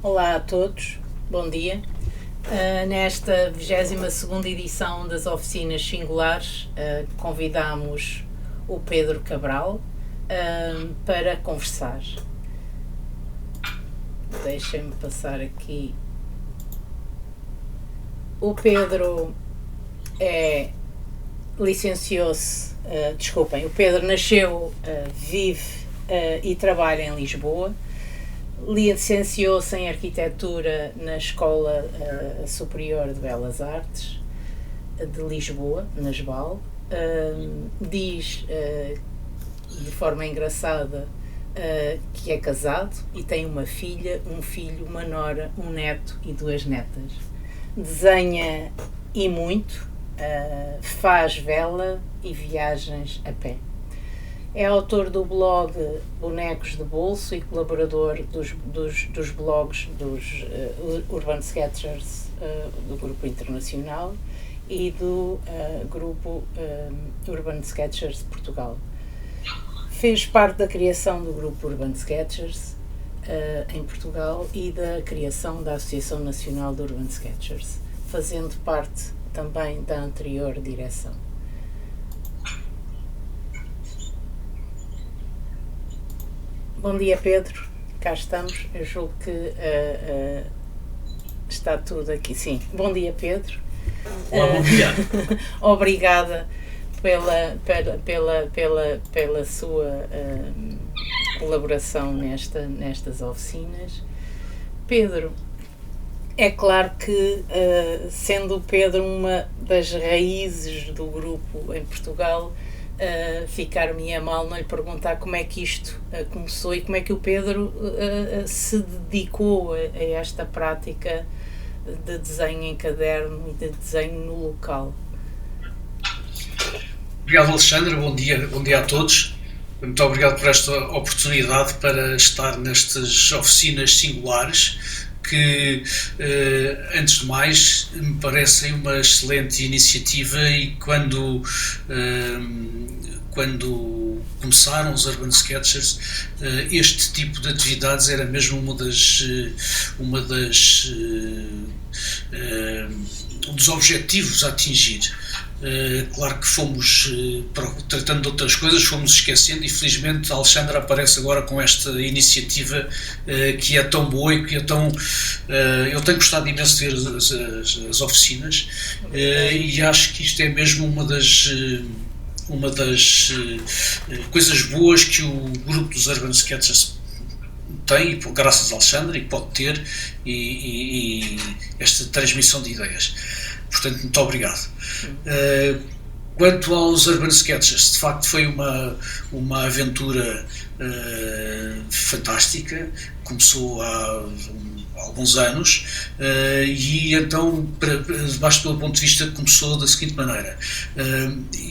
Olá a todos, bom dia. Nesta 22ª edição das Oficinas Singulares, convidamos o Pedro Cabral para conversar. Deixem-me passar aqui. O Pedro licenciou-se, o Pedro nasceu, vive e trabalha em Lisboa. Licenciou-se em Arquitetura na Escola Superior de Belas Artes de Lisboa, na SBAL. Diz de forma engraçada que é casado e tem uma filha, um filho, uma nora, um neto e 2 netas. Desenha e muito, faz vela e viagens a pé. É autor do blog Bonecos de Bolso e colaborador dos blogs dos Urban Sketchers do Grupo Internacional e do Grupo Urban Sketchers de Portugal. Fez parte da criação do Grupo Urban Sketchers em Portugal e da criação da Associação Nacional de Urban Sketchers, fazendo parte também da anterior direção. Bom dia, Pedro. Cá estamos. Eu julgo que está tudo aqui. Sim. Bom dia, Pedro. Olá, bom dia. Obrigada pela sua colaboração nestas oficinas. Pedro, é claro que, sendo o Pedro uma das raízes do grupo em Portugal, ficar-me a mal não lhe perguntar como é que isto começou e como é que o Pedro se dedicou a esta prática de desenho em caderno e de desenho no local. Obrigado, Alexandre, bom dia a todos. Muito obrigado por esta oportunidade para estar nestas oficinas singulares que, antes de mais, me parecem uma excelente iniciativa e quando começaram os Urban Sketchers, este tipo de atividades era mesmo um dos objetivos a atingir. Claro que fomos tratando de outras coisas, fomos esquecendo e felizmente a Alexandra aparece agora com esta iniciativa que é tão boa e que é tão... eu tenho gostado imenso de ver as oficinas e acho que isto é mesmo uma das coisas boas que o grupo dos Urban Sketchers tem, graças a Alexandre, e pode ter, e esta transmissão de ideias. Portanto, muito obrigado. Quanto aos Urban Sketchers, de facto foi uma aventura fantástica, começou há alguns anos e então, debaixo do ponto de vista, começou da seguinte maneira.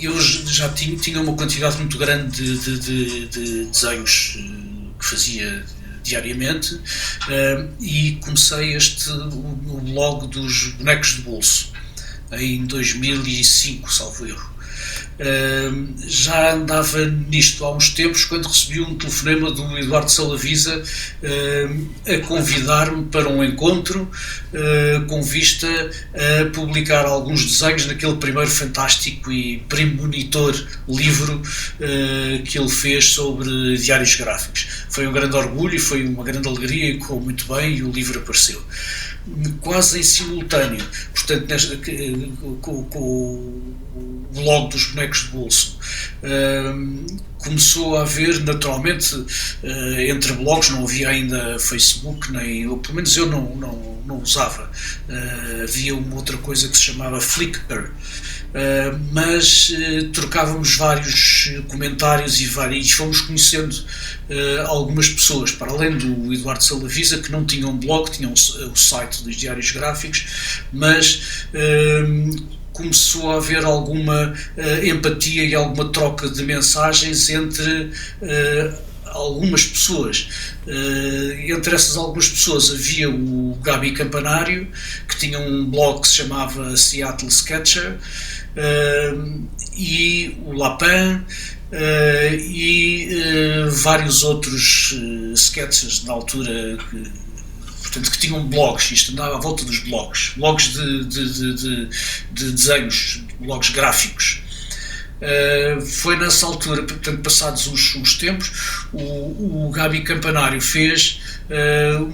Eu já tinha uma quantidade muito grande de desenhos que fazia diariamente e comecei o blog dos Bonecos de Bolso em 2005, salvo erro. Já andava nisto há uns tempos quando recebi um telefonema do Eduardo Salavisa a convidar-me para um encontro com vista a publicar alguns desenhos naquele primeiro fantástico e premonitor livro que ele fez sobre diários gráficos. Foi um grande orgulho e foi uma grande alegria e correu muito bem e o livro apareceu. Quase em simultâneo, portanto, com o blog dos Bonecos de Bolso, começou a haver, naturalmente, entre blogs, não havia ainda Facebook, ou pelo menos eu não usava, havia uma outra coisa que se chamava Flickr, mas trocávamos vários comentários e fomos conhecendo algumas pessoas, para além do Eduardo Salavisa, que não tinha um blog, tinha o site dos diários gráficos, mas começou a haver alguma empatia e alguma troca de mensagens entre algumas pessoas. Entre essas algumas pessoas havia o Gabi Campanário, que tinha um blog que se chamava Seattle Sketcher, e o Lapin, e vários outros sketchers na altura portanto, que tinham blogs, isto andava à volta dos blogs de desenhos, blogs gráficos. Foi nessa altura, portanto, passados uns tempos, o Gabi Campanário fez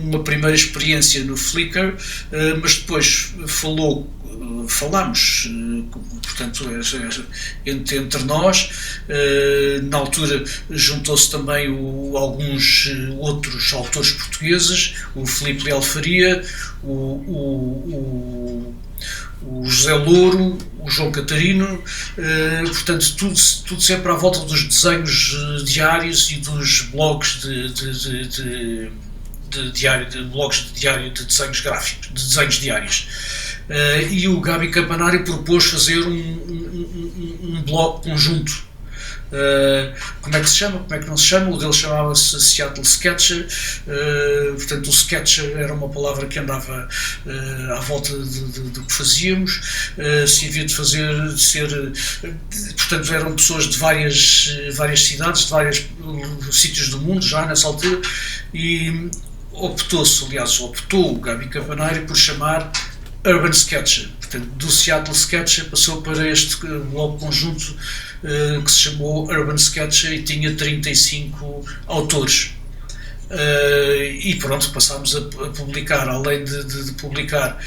uma primeira experiência no Flickr, mas depois falámos, portanto, entre nós. Na altura juntou-se também alguns outros autores portugueses, o Filipe Leal Faria, o José Louro, o João Catarino, portanto, tudo sempre à volta dos desenhos diários e dos blogs de blogs de diário de desenhos gráficos, de desenhos diários. E o Gabi Campanário propôs fazer um blog conjunto. Como é que se chama? Como é que não se chama? O dele chamava-se Seattle Sketcher. Portanto, o Sketcher era uma palavra que andava à volta do que fazíamos. Se havia de portanto, eram pessoas de várias cidades, de vários sítios do mundo já nessa altura, e optou o Gabi Campanário por chamar Urban Sketcher. Portanto, do Seattle Sketcher passou para este blog conjunto que se chamou Urban Sketcher e tinha 35 autores. E pronto, passámos a publicar, além de publicar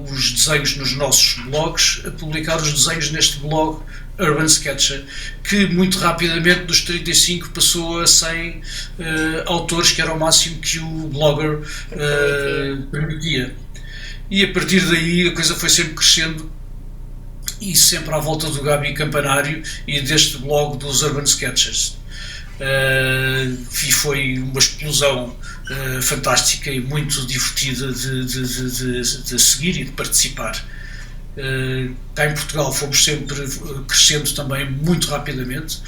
os desenhos nos nossos blogs, a publicar os desenhos neste blog Urban Sketcher, que muito rapidamente dos 35 passou a 100 autores, que era o máximo que o blogger permitia. E a partir daí a coisa foi sempre crescendo, e sempre à volta do Gabi Campanário e deste blog dos Urban Sketchers. E foi uma explosão fantástica e muito divertida de seguir e de participar. Cá em Portugal fomos sempre crescendo também muito rapidamente,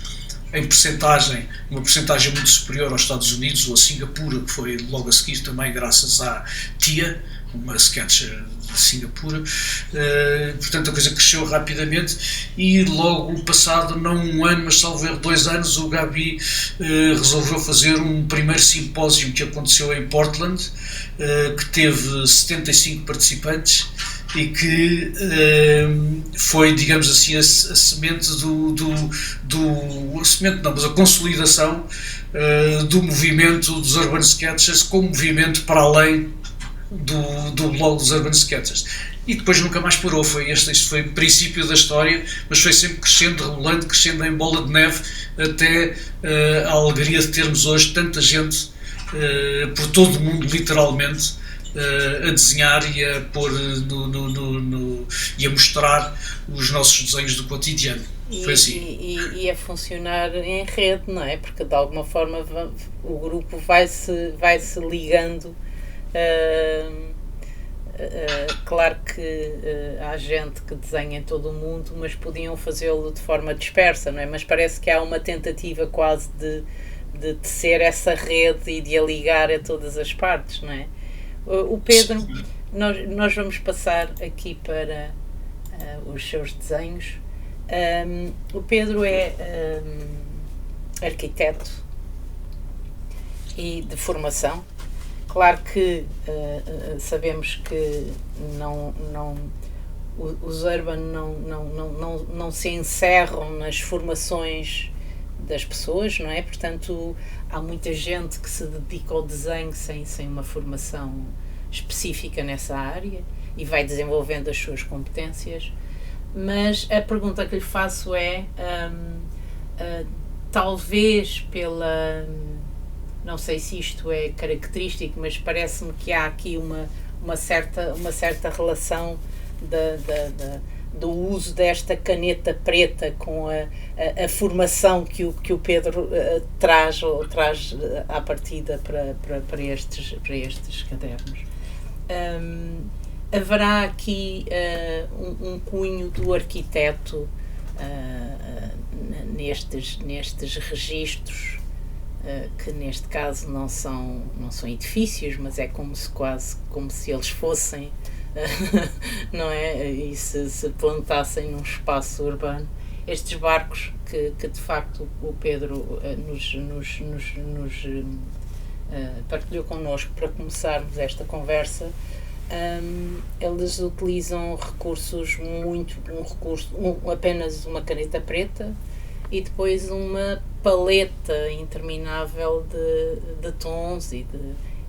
em percentagem, uma percentagem muito superior aos Estados Unidos ou a Singapura, que foi logo a seguir também graças à Tia, uma sketcher de Singapura. Portanto, a coisa cresceu rapidamente, e logo passado, não um ano, mas salvo erro 2 anos, o Gabi resolveu fazer um primeiro simpósio que aconteceu em Portland, que teve 75 participantes, e que foi, digamos assim, a semente a semente não, mas a consolidação do movimento dos Urban Sketchers como movimento para além do blog dos Urban Sketchers. E depois nunca mais parou. Este foi o princípio da história, mas foi sempre crescendo, rebolando, crescendo em bola de neve, até a alegria de termos hoje tanta gente por todo o mundo, literalmente, a desenhar e a pôr e a mostrar os nossos desenhos do cotidiano. Foi assim. E a funcionar em rede, não é? Porque de alguma forma o grupo vai-se ligando. Claro que há gente que desenha em todo o mundo, mas podiam fazê-lo de forma dispersa, não é? Mas parece que há uma tentativa quase de tecer essa rede e de a ligar a todas as partes, não é? O Pedro, nós vamos passar aqui para os seus desenhos. O Pedro é arquiteto e de formação. Claro que sabemos que os Urban não se encerram nas formações das pessoas, não é? Portanto, há muita gente que se dedica ao desenho sem uma formação específica nessa área e vai desenvolvendo as suas competências. Mas a pergunta que lhe faço é, talvez não sei se isto é característico, mas parece-me que há aqui uma certa relação do uso desta caneta preta com a formação que o Pedro traz à partida para estes cadernos. Haverá aqui um cunho do arquiteto nestes registros, que neste caso não são edifícios, mas é como se eles fossem, não é? E se plantassem num espaço urbano. Estes barcos que de facto o Pedro nos partilhou connosco para começarmos esta conversa, eles utilizam recursos apenas uma caneta preta e depois uma paleta interminável de tons e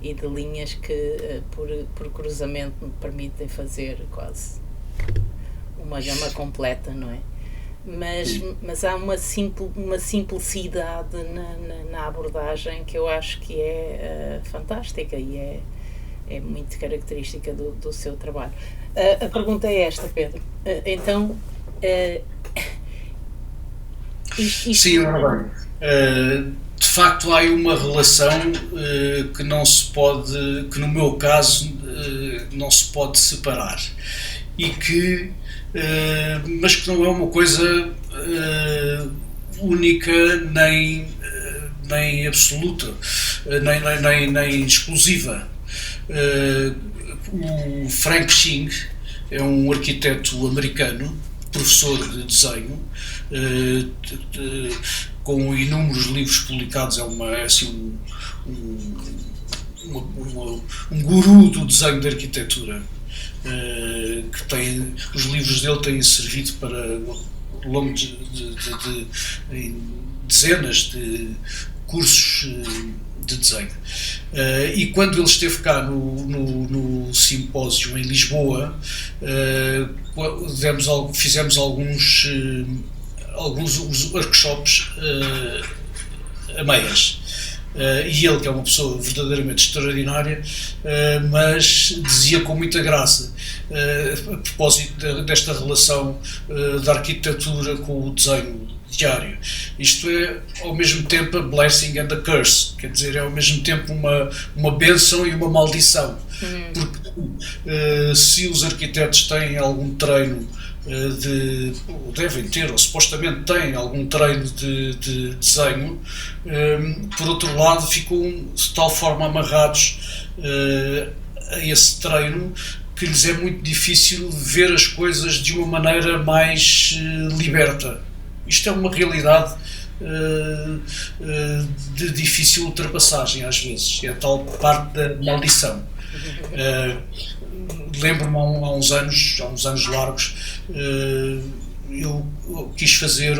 de linhas que por cruzamento me permitem fazer quase uma gama completa, não é? Mas há uma simplicidade na abordagem que eu acho que é fantástica e é muito característica do seu trabalho. A pergunta é esta, Pedro. Então, sim, ora bem. De facto, há uma relação que não se pode, que no meu caso, não se pode separar. E que, mas que não é uma coisa única nem absoluta, nem exclusiva. O Frank Ching é um arquiteto americano, professor de desenho, com inúmeros livros publicados, é assim um guru do desenho de arquitetura, que tem, os livros dele têm servido para, ao longo de dezenas de cursos de desenho. E quando ele esteve cá no simpósio em Lisboa, fizemos alguns workshops a meias. E ele, que é uma pessoa verdadeiramente extraordinária, mas dizia com muita graça, a propósito desta relação da arquitetura com o desenho diário. Isto é, ao mesmo tempo, a blessing and a curse, quer dizer, é ao mesmo tempo uma bênção e uma maldição. Porque se os arquitetos têm algum treino devem ter, ou supostamente têm algum treino de desenho, por outro lado ficam de tal forma amarrados a esse treino que lhes é muito difícil ver as coisas de uma maneira mais liberta. Isto é uma realidade de difícil ultrapassagem às vezes, é a tal parte da maldição. Lembro-me há uns anos largos, eu quis fazer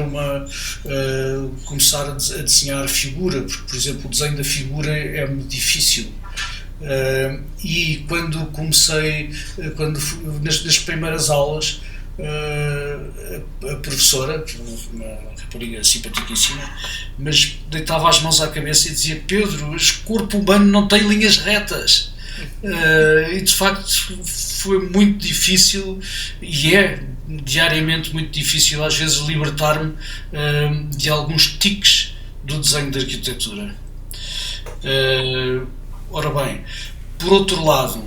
começar a desenhar figura, porque, por exemplo, o desenho da figura é muito difícil. E quando comecei, nas primeiras aulas, a professora, uma rapariga simpaticíssima, mas deitava as mãos à cabeça e dizia: Pedro, o corpo humano não tem linhas retas. E de facto foi muito difícil, e é diariamente muito difícil às vezes libertar-me de alguns tiques do desenho de arquitetura. Ora bem, por outro lado,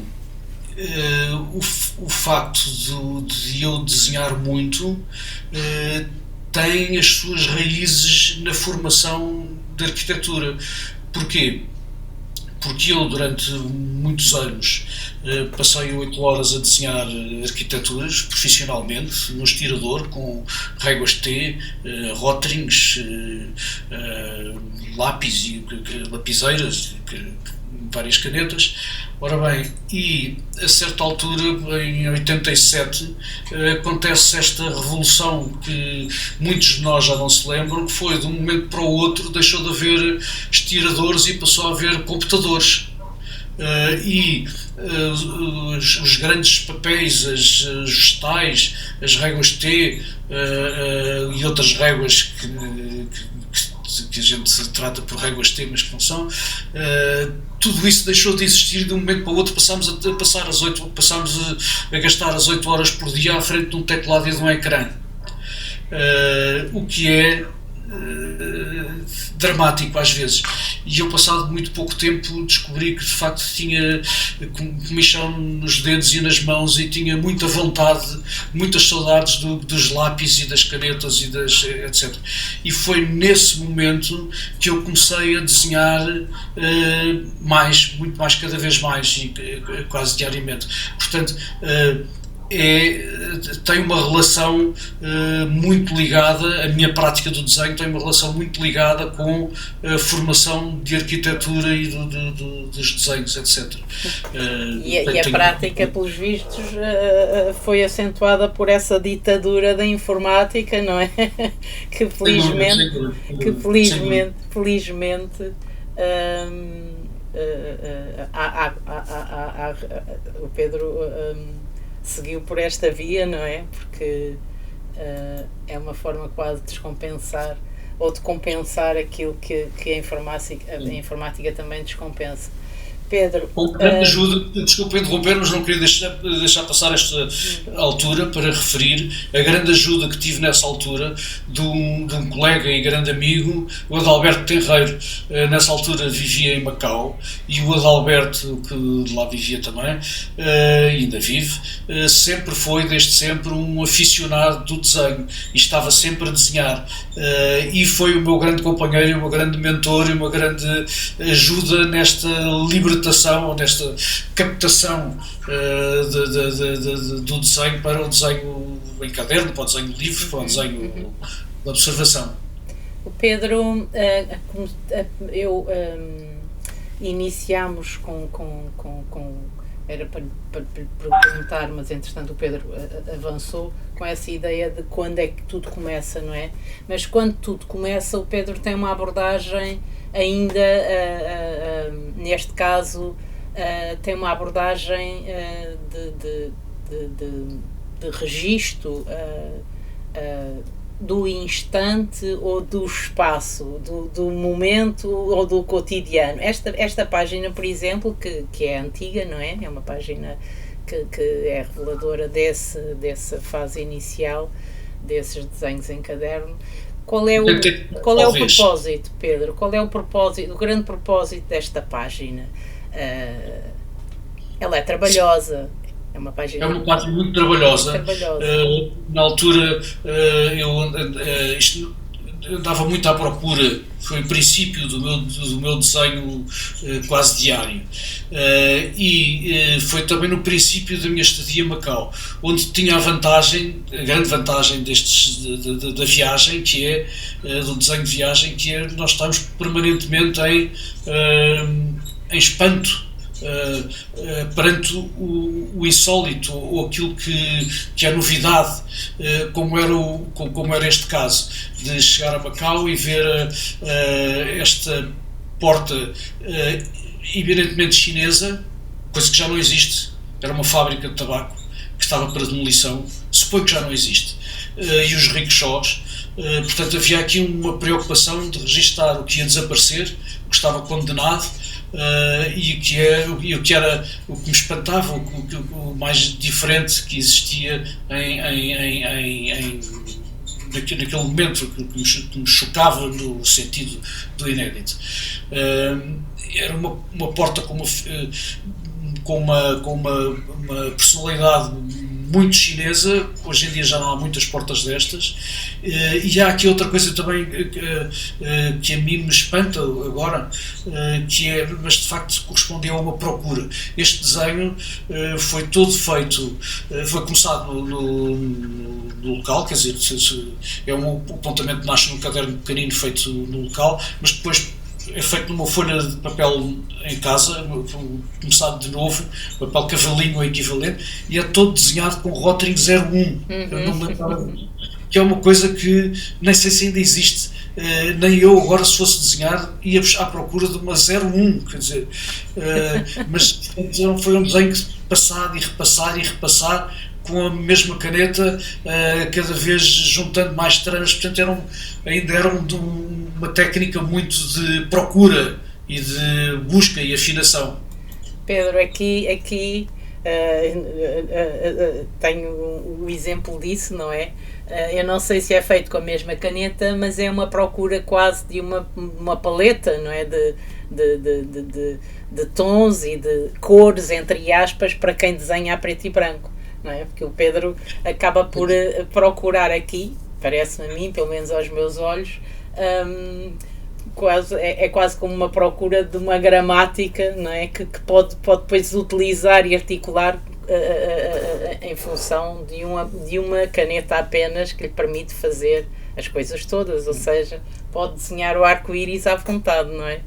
o facto de eu desenhar muito tem as suas raízes na formação de arquitetura. Porquê? Porque eu, durante muitos anos, passei 8 horas a desenhar arquiteturas profissionalmente, no estirador, com réguas T, rotrings, lápis e lapiseiras, várias canetas. Ora bem, e a certa altura, em 87, acontece esta revolução que muitos de nós já não se lembram, que foi de um momento para o outro deixou de haver estiradores e passou a haver computadores. Os grandes papéis, os vegetais, as réguas T e outras réguas que a gente trata por réguas T, mas que não são, tudo isso deixou de existir de um momento para o outro. Passámos a gastar as 8 horas por dia à frente de um teclado e de um ecrã, o que é dramático às vezes. E eu, passado muito pouco tempo, descobri que de facto tinha comichão nos dedos e nas mãos e tinha muita vontade, muitas saudades dos lápis e das canetas e etc. E foi nesse momento que eu comecei a desenhar muito mais, cada vez mais, e quase diariamente. Portanto, tem uma relação muito ligada, a minha prática do desenho tem uma relação muito ligada com a formação de arquitetura e dos desenhos, etc. E a prática, pelos vistos, foi acentuada por essa ditadura da informática, não é? Que felizmente o Pedro seguiu por esta via, não é? Porque é uma forma quase de descompensar ou de compensar aquilo que a informática também descompensa. Pedro, com grande ajuda, desculpa interromper, mas não queria deixar passar esta altura para referir a grande ajuda que tive nessa altura de um colega e grande amigo, o Adalberto Tenreiro. Nessa altura vivia em Macau, e o Adalberto, que lá vivia também, ainda vive, sempre foi, desde sempre, um aficionado do desenho e estava sempre a desenhar, e foi o meu grande companheiro, o meu grande mentor e uma grande ajuda nesta libertação, ou nesta captação do desenho para o desenho em caderno, para o desenho livre, para o desenho de observação. O Pedro, iniciámos era para perguntar, mas entretanto o Pedro avançou com essa ideia de quando é que tudo começa, não é? Mas quando tudo começa, o Pedro tem uma abordagem ainda, neste caso, tem uma abordagem de registro do instante ou do espaço, do momento ou do cotidiano. Esta página, por exemplo, que é antiga, não é? É uma página que é reveladora dessa fase inicial, desses desenhos em caderno. Qual é o propósito, Pedro? Qual é o grande propósito desta página? Ela é trabalhosa. É uma página muito trabalhosa. Na altura, eu andava muito à procura, foi o princípio do meu desenho quase diário, e foi também no princípio da minha estadia em Macau, onde tinha a grande vantagem da viagem, que é do desenho de viagem, que é nós estamos permanentemente em espanto perante o insólito, ou aquilo que é novidade, como era este caso, de chegar a Macau e ver esta porta evidentemente chinesa, coisa que já não existe. Era uma fábrica de tabaco que estava para demolição, suponho que já não existe, e os rickshaws. Portanto, havia aqui uma preocupação de registar o que ia desaparecer, o que estava condenado, e o que me espantava, o mais diferente que existia naquele momento, que me chocava no sentido do inédito. Era uma porta com uma personalidade muito chinesa. Hoje em dia já não há muitas portas destas, e há aqui outra coisa também que a mim me espanta agora, mas de facto correspondeu a uma procura. Este desenho foi todo feito, foi começado no local, quer dizer, o apontamento nasce num caderno pequenino feito no local, mas depois é feito numa folha de papel em casa, começado de novo, papel cavalinho ou equivalente, e é todo desenhado com Rotring 01. Eu não me lembrava, que é uma coisa que nem sei se ainda existe. Nem eu agora, se fosse desenhar, ia à procura de uma 01, quer dizer, mas foi um desenho que passado e repassar com a mesma caneta, cada vez juntando mais tramas. Portanto, ainda era uma técnica muito de procura e de busca e afinação. Pedro, aqui tenho o exemplo disso, não é? Eu não sei se é feito com a mesma caneta, mas é uma procura quase de uma paleta, não é? De tons e de cores, entre aspas, para quem desenha a preto e branco. Não é? Porque o Pedro acaba por procurar aqui, parece-me a mim, pelo menos aos meus olhos, é quase como uma procura de uma gramática, não é? Que pode depois utilizar e articular em função de uma caneta apenas que lhe permite fazer as coisas todas, ou seja, pode desenhar o arco-íris à vontade, não é?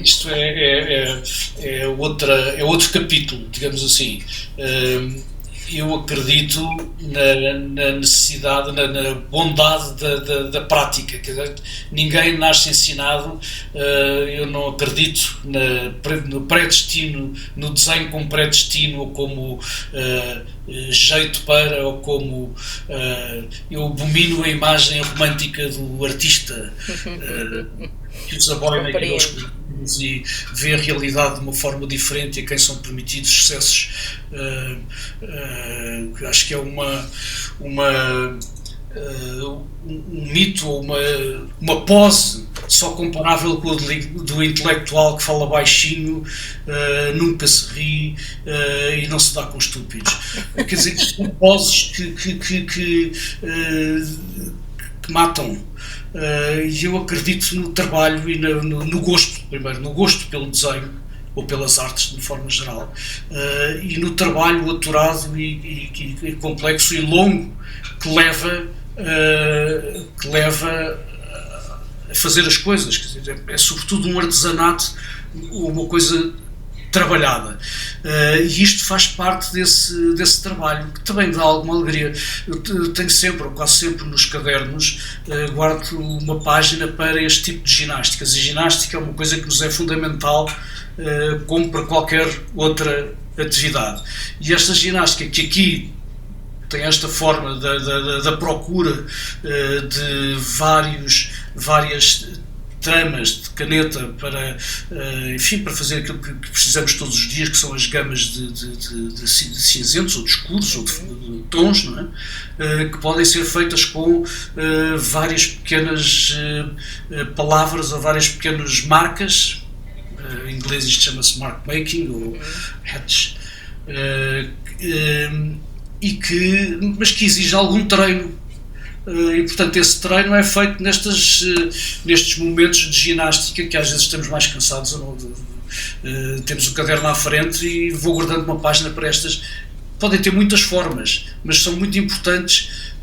Isto é outro capítulo, digamos assim. Eu acredito na necessidade, na bondade da prática. Quer dizer, ninguém nasce ensinado. Eu não acredito no predestino, no desenho como predestino, ou como jeito para, ou como eu abomino a imagem romântica do artista que usa boina e vê a realidade de uma forma diferente e a quem são permitidos excessos. Acho que é um mito ou uma pose só comparável com o do intelectual que fala baixinho, nunca se ri e não se dá com estúpidos. Quer dizer, são poses que matam. E eu acredito no trabalho e no gosto, primeiro, no gosto pelo desenho ou pelas artes de forma geral, e no trabalho aturado e complexo e longo que leva a fazer as coisas. Quer dizer, é sobretudo um artesanato, uma coisa trabalhada, e isto faz parte desse trabalho, que também dá alguma alegria. Eu tenho sempre, ou quase sempre, nos cadernos, guardo uma página para este tipo de ginásticas, e ginástica é uma coisa que nos é fundamental, como para qualquer outra atividade. E esta ginástica, que aqui tem esta forma da procura de várias tramas de caneta para, enfim, para fazer aquilo que precisamos todos os dias, que são as gamas de cinzentos ou de escuros ou de tons, não é? Que podem ser feitas com várias pequenas palavras ou várias pequenas marcas. Em inglês isto chama-se mark making ou hatch, mas que exige algum treino. E portanto esse treino é feito nestes momentos de ginástica, que às vezes estamos mais cansados, temos o caderno à frente e vou guardando uma página para estas. Podem ter muitas formas, mas são muito importantes.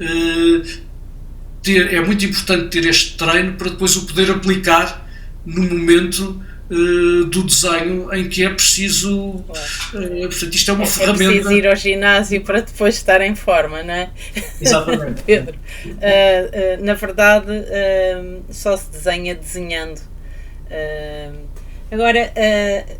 É muito importante ter este treino para depois o poder aplicar no momento do desenho em que é preciso. Portanto, isto é uma ferramenta. É preciso ir ao ginásio para depois estar em forma, não é? Exatamente. Pedro, na verdade, só se desenha desenhando. Agora,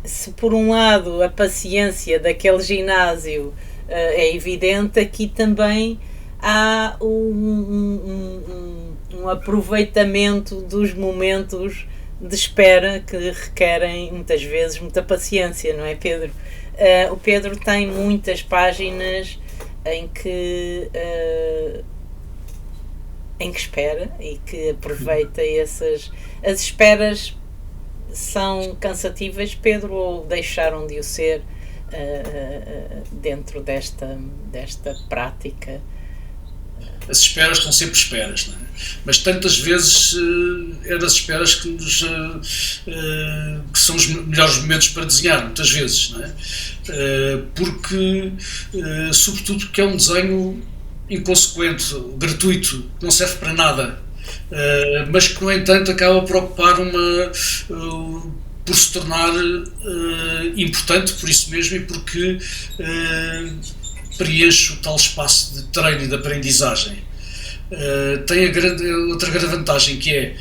se por um lado a paciência daquele ginásio é evidente, aqui também há um aproveitamento dos momentos de espera que requerem muitas vezes muita paciência, não é, Pedro? O Pedro tem muitas páginas em que espera e que aproveita as esperas. São cansativas, Pedro, ou deixaram de o ser dentro desta prática? As esperas estão sempre esperas, não é? Mas tantas vezes é das esperas que são os melhores momentos para desenhar, muitas vezes, não é? Sobretudo porque é um desenho inconsequente, gratuito, que não serve para nada, mas que no entanto acaba por ocupar por se tornar importante por isso mesmo e porque preenche o tal espaço de treino e de aprendizagem. Tem outra grande vantagem, que é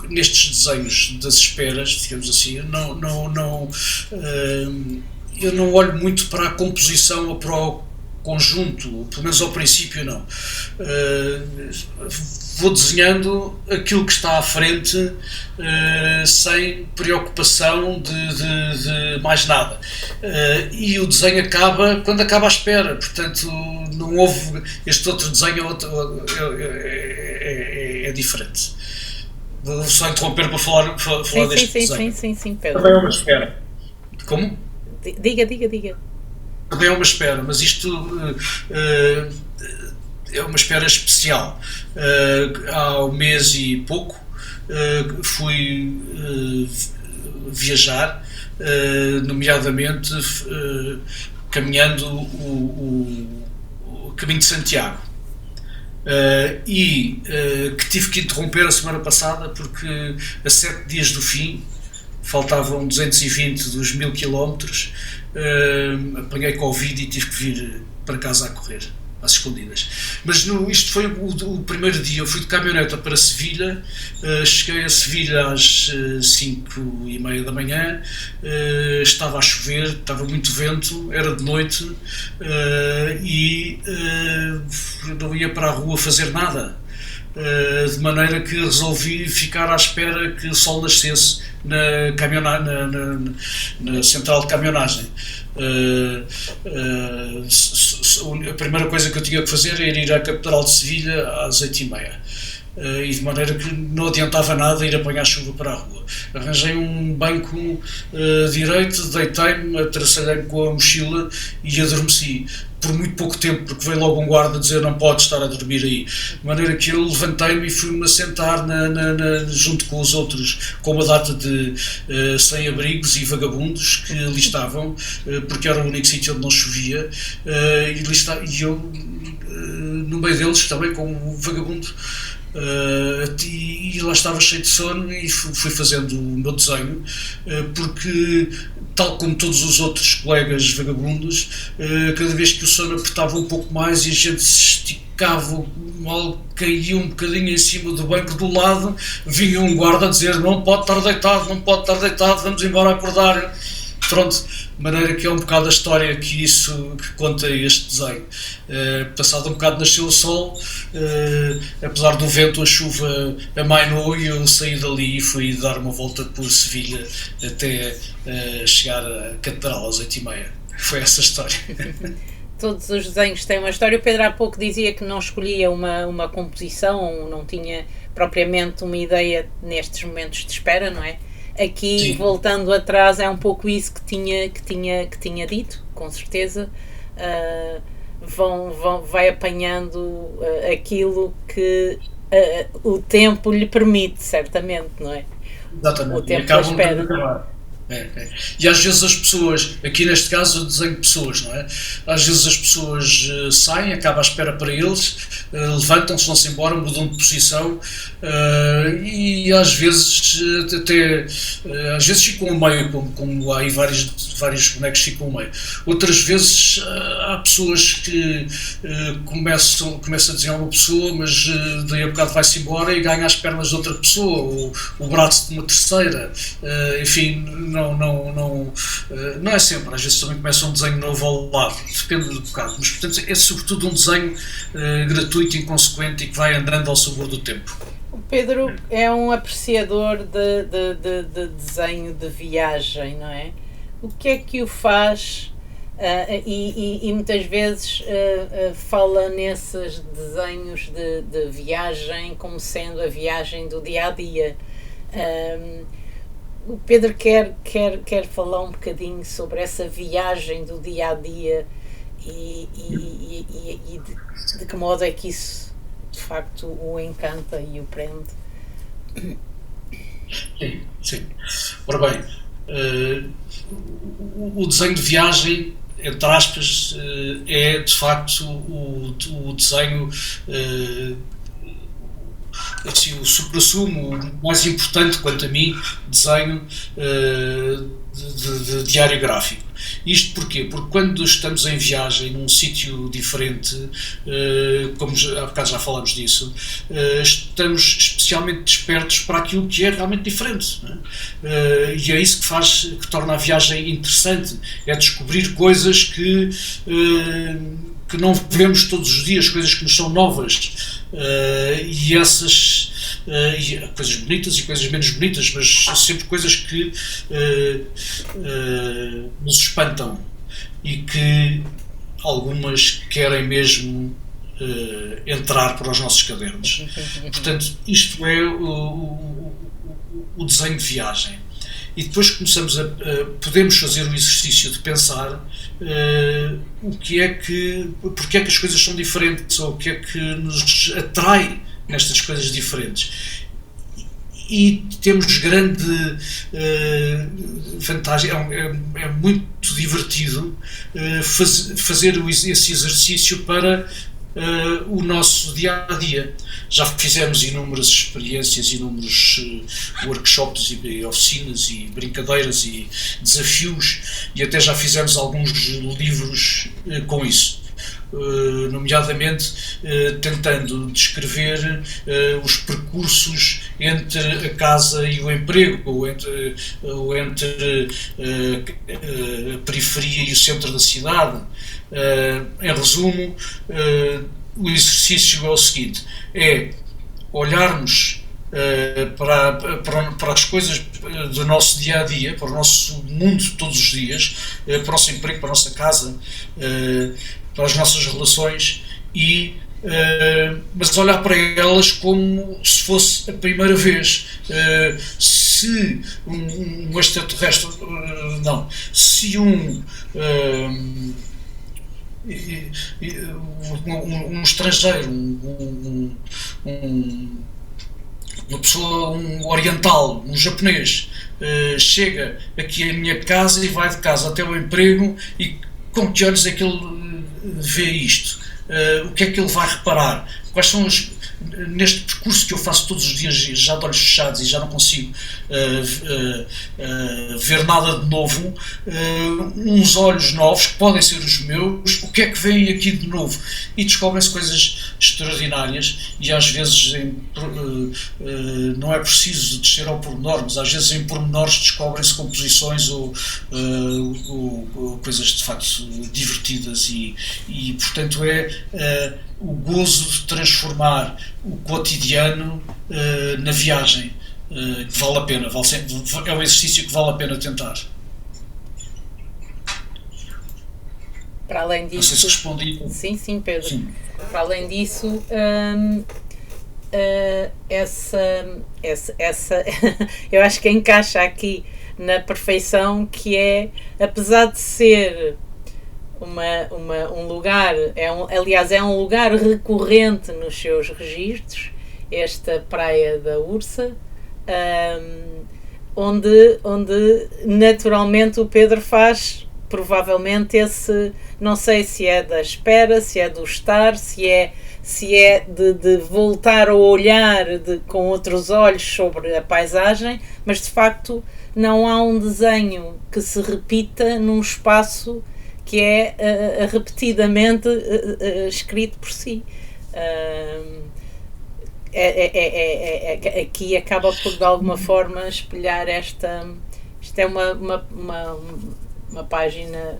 nestes desenhos das esperas, digamos assim, eu não olho muito para a composição ou para o conjunto, pelo menos ao princípio não. Vou desenhando aquilo que está à frente, sem preocupação de mais nada. E o desenho acaba quando acaba a espera, portanto não houve este outro desenho, é diferente. Vou só interromper para falar deste desenho. Sim, Pedro. Também é uma espera. Como? Diga. Também é uma espera, mas isto é uma espera especial. Há um mês e pouco fui viajar nomeadamente caminhando o caminho de Santiago. Que tive que interromper a semana passada porque a 7 dias do fim faltavam 220 dos 1000 quilómetros, apanhei Covid e tive que vir para casa a correr, às escondidas. Mas isto foi o primeiro dia. Eu fui de caminhoneta para Sevilha, cheguei a Sevilha às 5h30 da manhã, estava a chover, estava muito vento, era de noite, não ia para a rua fazer nada. De maneira que resolvi ficar à espera que o sol nascesse na central de caminhonagem. A primeira coisa que eu tinha que fazer era ir à Catedral de Sevilha às 8h30. E de maneira que não adiantava nada ir apanhar chuva para a rua. Arranjei um banco direito, deitei-me, atrassalhei-me com a mochila e adormeci. Por muito pouco tempo, porque veio logo um guarda dizer não pode estar a dormir aí. De maneira que eu levantei-me e fui-me assentar junto com os outros, com uma data de sem-abrigos e vagabundos que ali estavam, porque era o único sítio onde não chovia, e eu no meio deles também com um vagabundo. E lá estava cheio de sono e fui fazendo o meu desenho, porque tal como todos os outros colegas vagabundos, cada vez que o sono apertava um pouco mais e a gente se esticava, mal caía um bocadinho em cima do banco do lado, vinha um guarda a dizer não pode estar deitado, não pode estar deitado, vamos embora acordar. Pronto, de maneira que é um bocado a história que conta este desenho. Passado um bocado nasceu o sol, apesar do vento a chuva amainou e eu saí dali e fui dar uma volta por Sevilha até chegar à Catedral às 8h30. Foi essa a história. Todos os desenhos têm uma história. O Pedro há pouco dizia que não escolhia uma composição, não tinha propriamente uma ideia nestes momentos de espera, não é? Aqui, sim, voltando atrás, é um pouco isso que tinha dito, com certeza. Vai apanhando aquilo que o tempo lhe permite, certamente, não é? Exatamente. O tempo da espera. E às vezes as pessoas, aqui neste caso eu desenho pessoas, não é? Às vezes as pessoas saem, acaba a espera para eles, levantam-se, vão-se embora, mudam de posição, e às vezes às vezes ficam a meio, como há aí vários bonecos ficam a meio. Outras vezes há pessoas que começam a desenhar uma pessoa, mas daí a bocado vai-se embora e ganha as pernas de outra pessoa, ou o braço de uma terceira, enfim, não é sempre, às vezes também começa um desenho novo ao lado, depende do bocado, mas portanto é sobretudo um desenho gratuito, inconsequente e que vai andando ao sabor do tempo. O Pedro é um apreciador de desenho de viagem, não é? O que é que o faz, e muitas vezes fala nesses desenhos de viagem como sendo a viagem do dia-a-dia. O Pedro quer falar um bocadinho sobre essa viagem do dia-a-dia e de que modo é que isso, de facto, o encanta e o prende. Sim. Ora bem, o desenho de viagem, entre aspas, é, de facto, o desenho... assim, o supra-sumo, o mais importante quanto a mim, desenho de diário gráfico. Isto porquê? Porque quando estamos em viagem num sítio diferente, como há bocado já falámos disso, estamos especialmente despertos para aquilo que é realmente diferente, não é? E é isso que torna a viagem interessante, é descobrir coisas que não vemos todos os dias, coisas que nos são novas. E essas coisas bonitas e coisas menos bonitas, mas sempre coisas que nos espantam e que algumas querem mesmo entrar para os nossos cadernos. Portanto, isto é o desenho de viagem. E depois podemos fazer o exercício de pensar porque é que as coisas são diferentes, ou o que é que nos atrai nestas coisas diferentes. e temos grande vantagem, é muito divertido fazer esse exercício para o nosso dia-a-dia. Já fizemos inúmeras experiências, inúmeros workshops e oficinas e brincadeiras e desafios, e até já fizemos alguns livros com isso. Nomeadamente tentando descrever os percursos entre a casa e o emprego, ou entre a periferia e o centro da cidade. Em resumo, o exercício é o seguinte: é olharmos para as coisas do nosso dia-a-dia, para o nosso mundo de todos os dias, para o nosso emprego, para a nossa casa, para as nossas relações, mas olhar para elas como se fosse a primeira vez. Se um extraterrestre, se um estrangeiro, uma pessoa, um oriental, um japonês, chega aqui à minha casa e vai de casa até o emprego, e com que olhos é que ele vê isto? O que é que ele vai reparar? Quais são neste percurso que eu faço todos os dias, já de olhos fechados e já não consigo ver nada de novo, uns olhos novos, que podem ser os meus, o que é que vem aqui de novo? E descobrem-se coisas extraordinárias, e às vezes não é preciso descer ao pormenor, mas às vezes em pormenores descobrem-se composições ou coisas de facto divertidas, e portanto o gozo de transformar o cotidiano na viagem, que vale a pena, é um exercício que vale a pena tentar. Para além disso, não sei se respondi. Sim, Pedro. Sim. Para além disso, essa eu acho que encaixa aqui na perfeição, que é, apesar de ser um lugar, aliás, é um lugar recorrente nos seus registros, esta Praia da Ursa, onde naturalmente o Pedro faz provavelmente esse, não sei se é da espera, se é do estar, se é de voltar a olhar com outros olhos sobre a paisagem, mas de facto não há um desenho que se repita num espaço que é repetidamente escrito por si. Aqui acaba por, de alguma forma, espelhar isto é uma página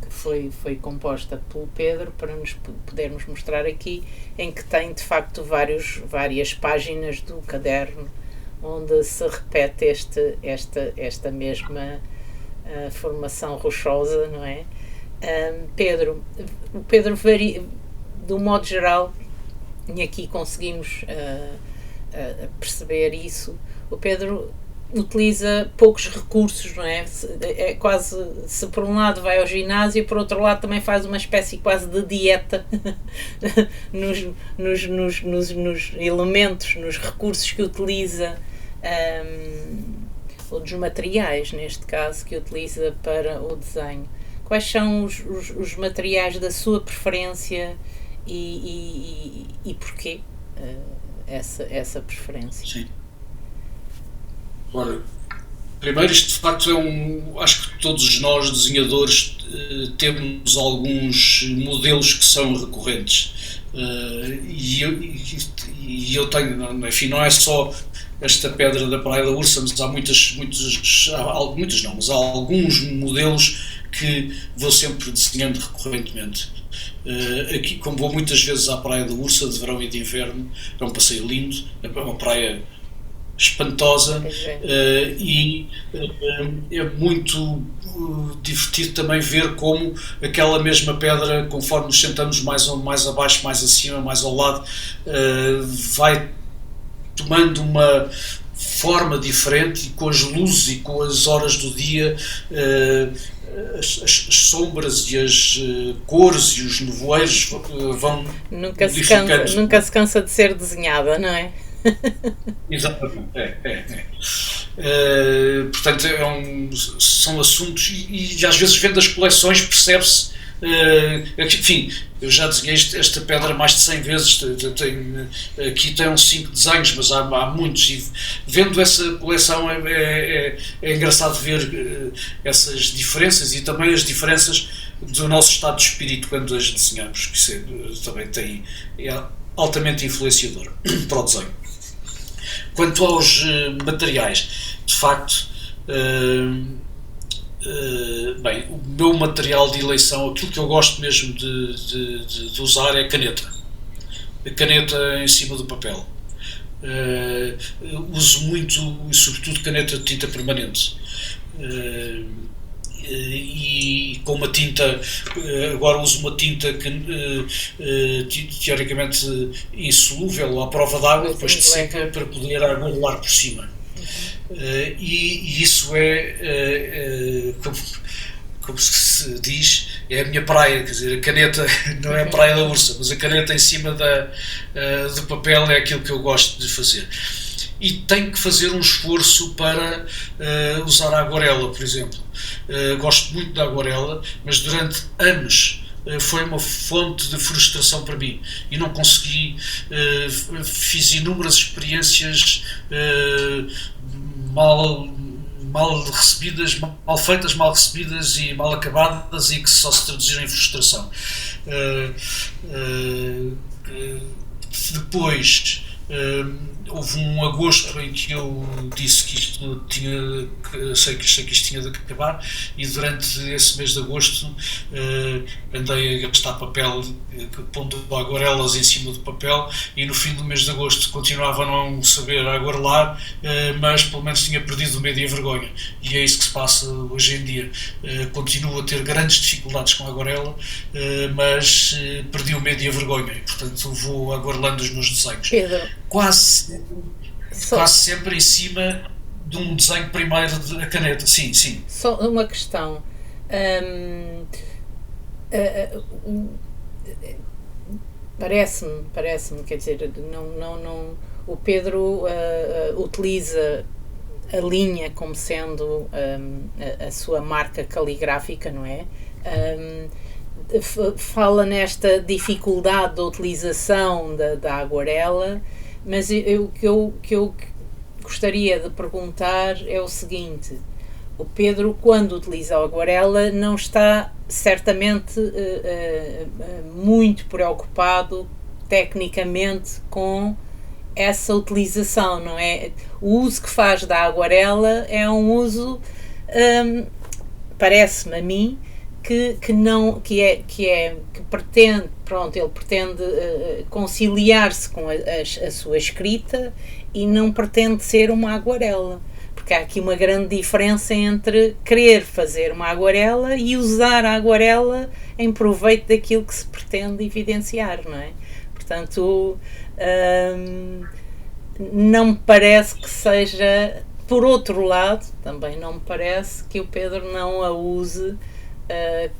que foi composta pelo Pedro, para nos podermos mostrar aqui, em que tem de facto várias páginas do caderno onde se repete esta mesma formação rochosa, não é? O Pedro varia, de um modo geral, e aqui conseguimos perceber isso. O Pedro utiliza poucos recursos, não é? É quase, se por um lado vai ao ginásio, por outro lado também faz uma espécie quase de dieta nos elementos, nos recursos que utiliza, ou dos materiais, neste caso, que utiliza para o desenho. Quais são os materiais da sua preferência e porquê essa preferência? Sim. Olha, primeiro, isto de facto acho que todos nós, desenhadores, temos alguns modelos que são recorrentes, e eu tenho, enfim, não é só esta pedra da Praia da Ursa, mas há mas há alguns modelos que vou sempre desenhando recorrentemente. Aqui, como vou muitas vezes à Praia da Ursa, de verão e de inverno, é um passeio lindo, é uma praia espantosa, e é muito divertido também ver como aquela mesma pedra, conforme nos sentamos mais abaixo, mais acima, mais ao lado, vai tomando uma forma diferente, e com as luzes e com as horas do dia, as sombras e as cores e os nevoeiros vão nunca se cansa de ser desenhada, não é? Exatamente, portanto, são assuntos e às vezes vendo as coleções percebe-se, enfim, eu já desenhei esta pedra mais de 100 vezes, aqui tem 5 desenhos, mas há muitos, e vendo essa coleção é engraçado ver essas diferenças e também as diferenças do nosso estado de espírito quando as desenhamos, que isso também é altamente influenciador para o desenho. Quanto aos materiais, de facto, bem, o meu material de eleição, aquilo que eu gosto mesmo de usar é a caneta. A caneta em cima do papel. Uso muito, e sobretudo, caneta de tinta permanente. E com uma tinta, agora uso uma tinta que teoricamente insolúvel à prova d'água, depois de seca, para poder aguardar por cima. E isso como se diz, é a minha praia, quer dizer, a caneta não é a praia da Ursa, mas a caneta em cima do papel é aquilo que eu gosto de fazer. E tenho que fazer um esforço para usar a aguarela, por exemplo. Gosto muito da aguarela, mas durante anos foi uma fonte de frustração para mim e não consegui. Fiz inúmeras experiências mal recebidas, mal feitas, mal recebidas e mal acabadas, e que só se traduziram em frustração. Depois houve um agosto em que eu disse que isto sei que isto tinha de acabar, e durante esse mês de agosto andei a gastar papel, pondo aguarelas em cima do papel, e no fim do mês de agosto continuava a não saber aguarelar, mas pelo menos tinha perdido o medo e a vergonha, e é isso que se passa hoje em dia. Continuo a ter grandes dificuldades com a aguarela, mas perdi o medo e a vergonha, e portanto vou aguarelando os meus desenhos. Pedro, Quase sempre em cima de um desenho primeiro da caneta. Sim, sim. só uma questão. Hum, parece-me, quer dizer, não, o Pedro utiliza a linha como sendo a sua marca caligráfica, não é? Fala nesta dificuldade da utilização da aguarela, mas o que eu gostaria de perguntar é o seguinte: o Pedro, quando utiliza a aguarela, não está certamente muito preocupado tecnicamente com essa utilização, não é? O uso que faz da aguarela é um uso, parece-me a mim, que pretende, pronto, ele pretende conciliar-se com a sua escrita e não pretende ser uma aguarela, porque há aqui uma grande diferença entre querer fazer uma aguarela e usar a aguarela em proveito daquilo que se pretende evidenciar, não é? Portanto, não me parece que seja, por outro lado, também não me parece que o Pedro não a use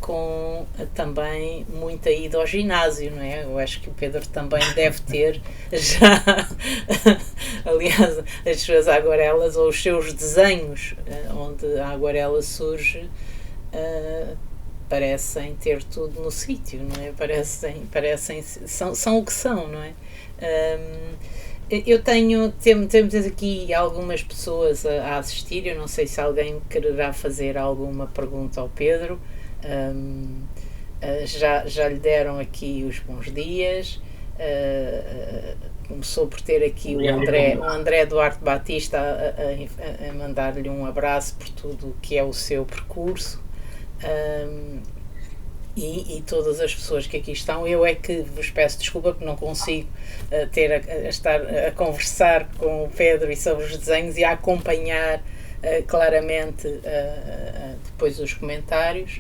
com também muita ida ao ginásio, não é? Eu acho que o Pedro também deve ter já, aliás, as suas aguarelas ou os seus desenhos onde a aguarela surge parecem ter tudo no sítio, não é? São o que são, não é? Temos aqui algumas pessoas a assistir, eu não sei se alguém quererá fazer alguma pergunta ao Pedro. Já lhe deram aqui os bons dias. Começou por ter aqui o André Duarte Batista a mandar-lhe um abraço por tudo o que é o seu percurso. E todas as pessoas que aqui estão, eu é que vos peço desculpa porque não consigo estar a conversar com o Pedro e sobre os desenhos e a acompanhar claramente depois os comentários,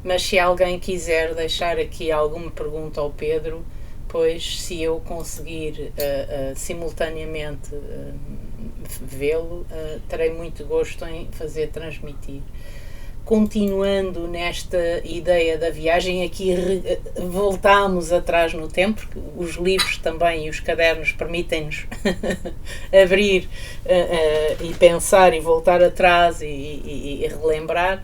mas se alguém quiser deixar aqui alguma pergunta ao Pedro, pois se eu conseguir simultaneamente vê-lo, terei muito gosto em fazer transmitir. continuando nesta ideia da viagem, aqui voltámos atrás no tempo, porque os livros também e os cadernos permitem-nos abrir e pensar e voltar atrás e relembrar.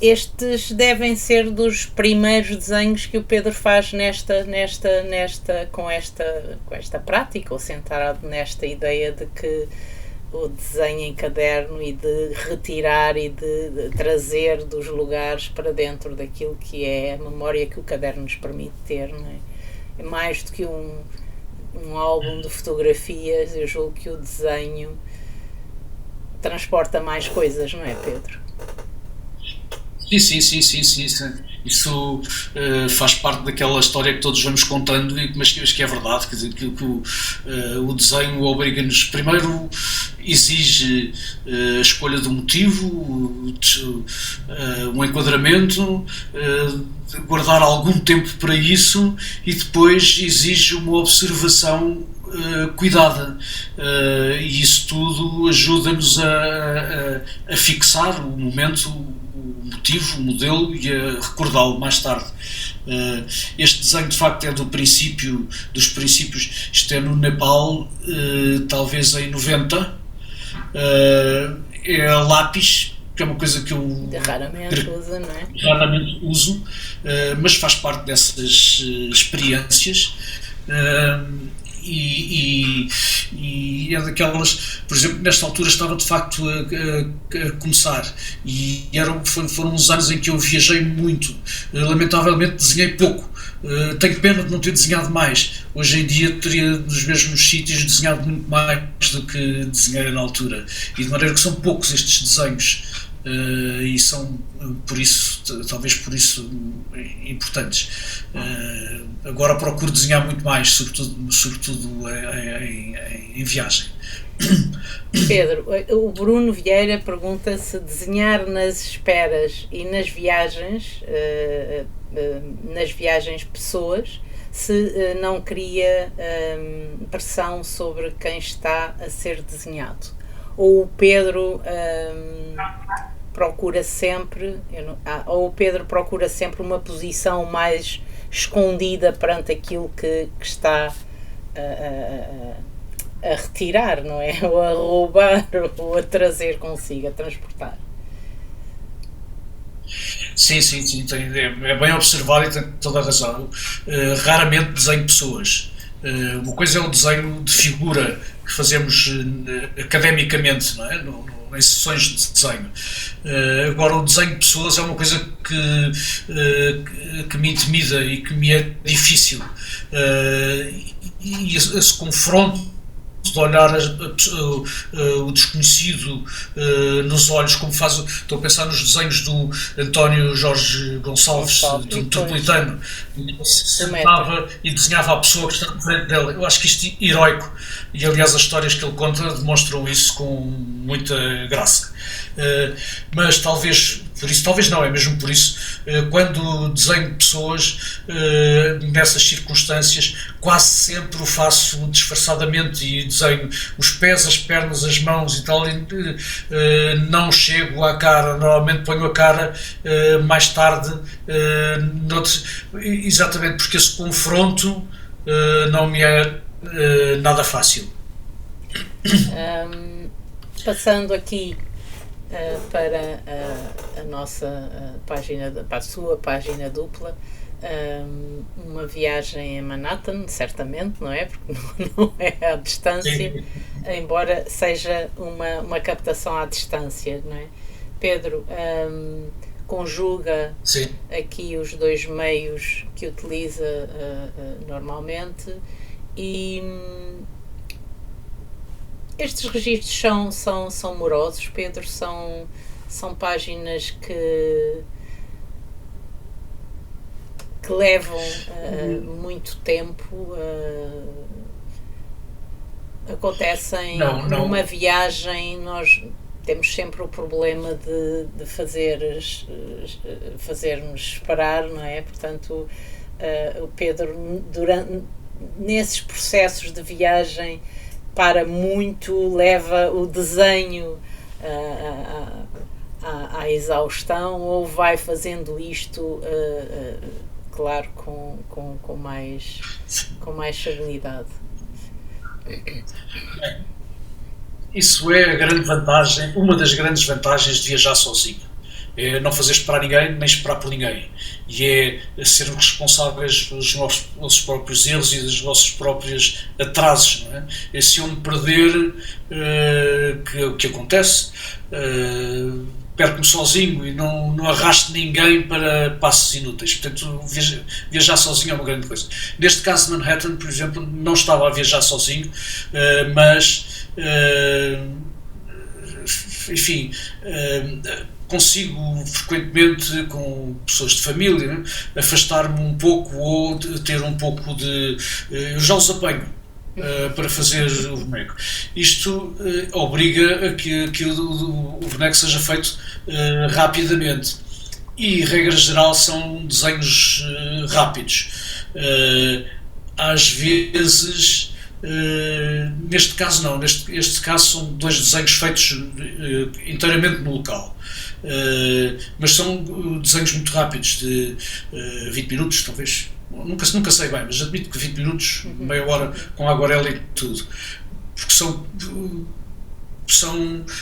Estes devem ser dos primeiros desenhos que o Pedro faz com esta prática, ou centrado nesta ideia de que o desenho em caderno e de retirar e de trazer dos lugares para dentro daquilo que é a memória que o caderno nos permite ter, não é? É mais do que um álbum de fotografias. Eu julgo que o desenho transporta mais coisas, não é, Pedro? Sim. Isso faz parte daquela história que todos vamos contando, mas que é verdade. Quer dizer, que o desenho obriga-nos, primeiro, exige a escolha do motivo, um enquadramento, guardar algum tempo para isso, e depois exige uma observação cuidada, e isso tudo ajuda-nos a fixar o momento, o motivo, o modelo, e a recordá-lo mais tarde. Este desenho de facto é dos princípios, isto é no Nepal, talvez em 90, é lápis, que é uma coisa que eu raramente uso, mas faz parte dessas experiências. E é daquelas, por exemplo, nesta altura estava de facto a começar, e foram uns anos em que eu viajei muito. Lamentavelmente desenhei pouco, tenho pena de não ter desenhado mais. Hoje em dia teria nos mesmos sítios desenhado muito mais do que desenhei na altura, e de maneira que são poucos estes desenhos. E são, talvez por isso, importantes. Agora procuro desenhar muito mais, sobretudo em viagem. Pedro, o Bruno Vieira pergunta se desenhar nas esperas e nas viagens pessoas, se não cria pressão sobre quem está a ser desenhado. Ou o Pedro procura sempre uma posição mais escondida perante aquilo que está a retirar, não é? Ou a roubar, ou a trazer consigo, a transportar. Sim, é bem observado e tem toda a razão. Raramente desenho pessoas. Uma coisa é o desenho de figura que fazemos academicamente, não é? Em sessões de desenho. Agora, o desenho de pessoas é uma coisa que me intimida e que me é difícil. E esse confronto de olhar o desconhecido nos olhos, como faz. Estou a pensar nos desenhos do António Jorge Gonçalves, do Metropolitano, que sentava e desenhava a pessoa que está na frente dela. Eu acho que isto é heroico, e aliás as histórias que ele conta demonstram isso com muita graça. Mas talvez não, é mesmo por isso, quando desenho pessoas nessas circunstâncias, quase sempre o faço disfarçadamente e desenho os pés, as pernas, as mãos e tal, não chego à cara, normalmente ponho a cara mais tarde, exatamente porque esse confronto não me é nada fácil. Passando aqui para a nossa página, para a sua página dupla, uma viagem a Manhattan, certamente, não é? Porque não é à distância. Sim. Embora seja uma captação à distância, não é? Pedro, conjuga Sim. aqui os dois meios que utiliza normalmente, e estes registros são morosos, Pedro, são páginas que levam muito tempo, acontecem numa viagem. Nós temos sempre o problema de fazer-nos parar, não é? Portanto, o Pedro, nesses processos de viagem, para muito, leva o desenho à exaustão, ou vai fazendo isto, claro, com mais estabilidade? Isso é a grande vantagem, uma das grandes vantagens de viajar sozinho. É não fazer esperar ninguém, nem esperar por ninguém. E é ser responsáveis pelos nossos próprios erros e dos nossos próprios atrasos. Não é? E se eu me perder, que acontece, perco-me sozinho e não arrasto ninguém para passos inúteis. Portanto, viajar sozinho é uma grande coisa. Neste caso, Manhattan, por exemplo, não estava a viajar sozinho, mas, enfim, consigo frequentemente, com pessoas de família, afastar-me um pouco ou ter um pouco de... Eu já os apanho para fazer o boneco. Isto obriga a que o boneco seja feito rapidamente. E, regra geral, são desenhos rápidos. Às vezes... neste caso não, neste caso são 2 desenhos feitos inteiramente no local, mas são desenhos muito rápidos, de 20 minutos talvez, nunca sei bem, mas admito que 20 minutos, meia hora com aguarela e tudo, porque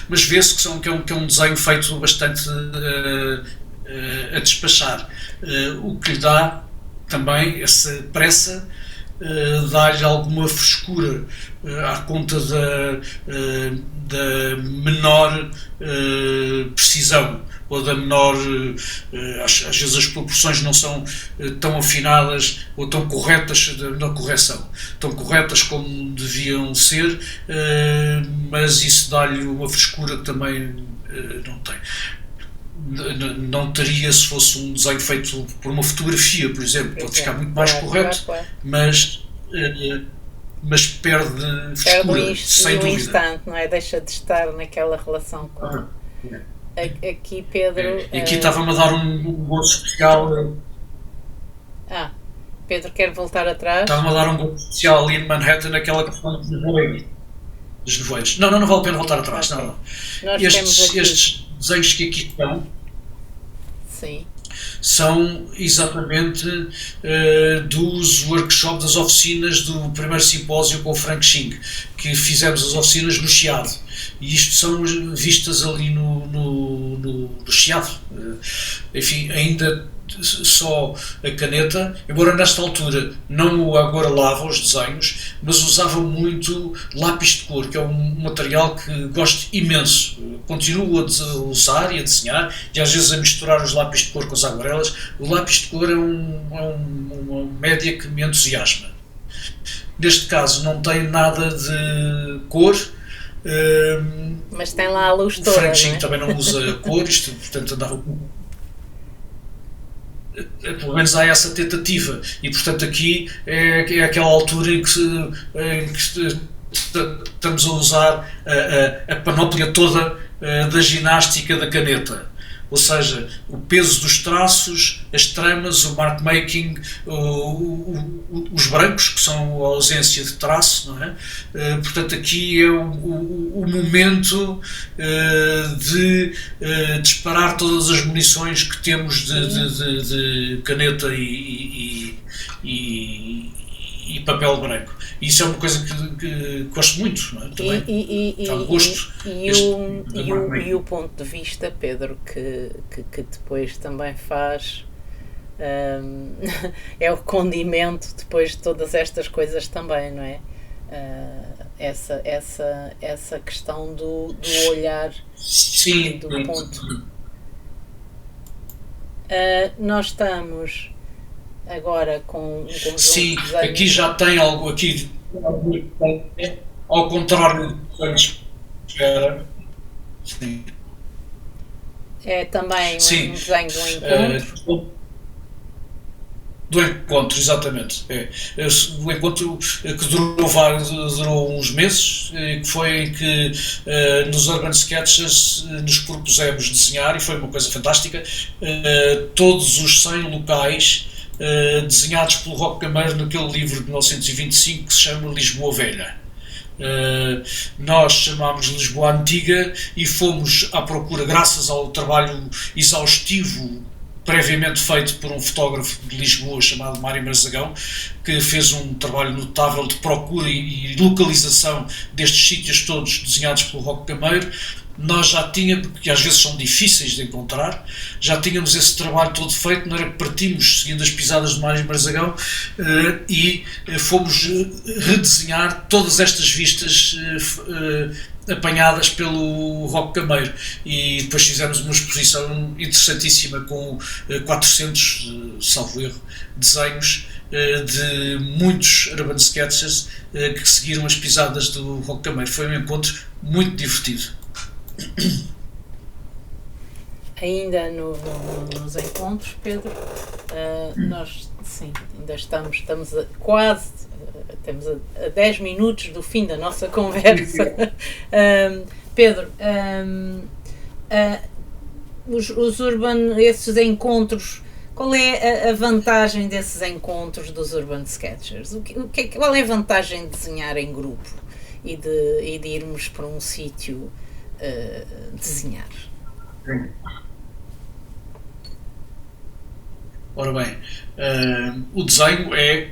mas vê-se que é um desenho feito bastante a despachar, o que lhe dá também essa pressa, dá-lhe alguma frescura à conta da menor precisão ou da menor... às vezes as proporções não são tão afinadas ou tão corretas na correção, tão corretas como deviam ser, mas isso dá-lhe uma frescura que também não tem. Não teria se fosse um desenho feito por uma fotografia, por exemplo, pode ficar muito mais correto, mas perde frescura, sem dúvida. Instante, não é? Deixa de estar naquela relação com... Aqui, Pedro... Aqui estava-me a dar um gosto especial. Pedro quer voltar atrás? Estava-me a dar um gosto especial ali em Manhattan, naquela questão dos nevoeiros. Não vale a pena voltar atrás. Okay. Não. Estes desenhos que aqui estão... Sim. São exatamente dos workshops, das oficinas do primeiro simpósio com o Frank Xing, que fizemos as oficinas no Chiado. E isto são vistas ali no Chiado. Enfim, ainda só a caneta, embora nesta altura não o aguarelava os desenhos, mas usava muito lápis de cor, que é um material que gosto imenso. Continuo a usar e a desenhar, e às vezes a misturar os lápis de cor com as aguarelas. O lápis de cor é uma média que me entusiasma. Neste caso não tem nada de cor, mas tem lá a luz toda. O Frank Xing também não usa cor, isto portanto andava pelo menos há essa tentativa, e portanto aqui é aquela altura em que estamos a usar a panóplia toda da ginástica da caneta, ou seja, o peso dos traços, as tramas, o mark-making, os brancos, que são a ausência de traço, não é? Portanto, aqui é o momento de disparar todas as munições que temos de caneta e papel branco. E isso é uma coisa que gosto muito, não é? Também dá um gosto. E o ponto de vista, Pedro, que depois também faz, é o condimento depois de todas estas coisas também, não é? Essa questão do olhar. Sim. Do ponto. Nós estamos agora com um conjunto. Sim, aqui já tem algo, aqui ao contrário do que espera. Sim. É também um desenho do encontro. Do encontro, exatamente. O encontro que durou uns meses, que foi em que nos Urban Sketches nos propusemos desenhar, e foi uma coisa fantástica, todos os 100 locais desenhados pelo Roque Gameiro naquele livro de 1925 que se chama Lisboa Velha. Nós chamámos Lisboa Antiga e fomos à procura, graças ao trabalho exaustivo previamente feito por um fotógrafo de Lisboa chamado Mário Marzagão, que fez um trabalho notável de procura e localização destes sítios todos desenhados pelo Roque Gameiro. Nós já tínhamos, porque às vezes são difíceis de encontrar, já tínhamos esse trabalho todo feito, não era que partimos seguindo as pisadas de Mário Marzagão e fomos redesenhar todas estas vistas apanhadas pelo Roque Gameiro, e depois fizemos uma exposição interessantíssima com 400, salvo erro, desenhos de muitos urban sketches que seguiram as pisadas do Roque Gameiro. Foi um encontro muito divertido. Ainda nos encontros, Pedro, nós sim, ainda estamos quase, temos a 10 minutos do fim da nossa conversa. Pedro, esses encontros, qual é a vantagem desses encontros dos Urban Sketchers? Qual é a vantagem de desenhar em grupo e de irmos para um sítio desenhar? Ora bem, o desenho é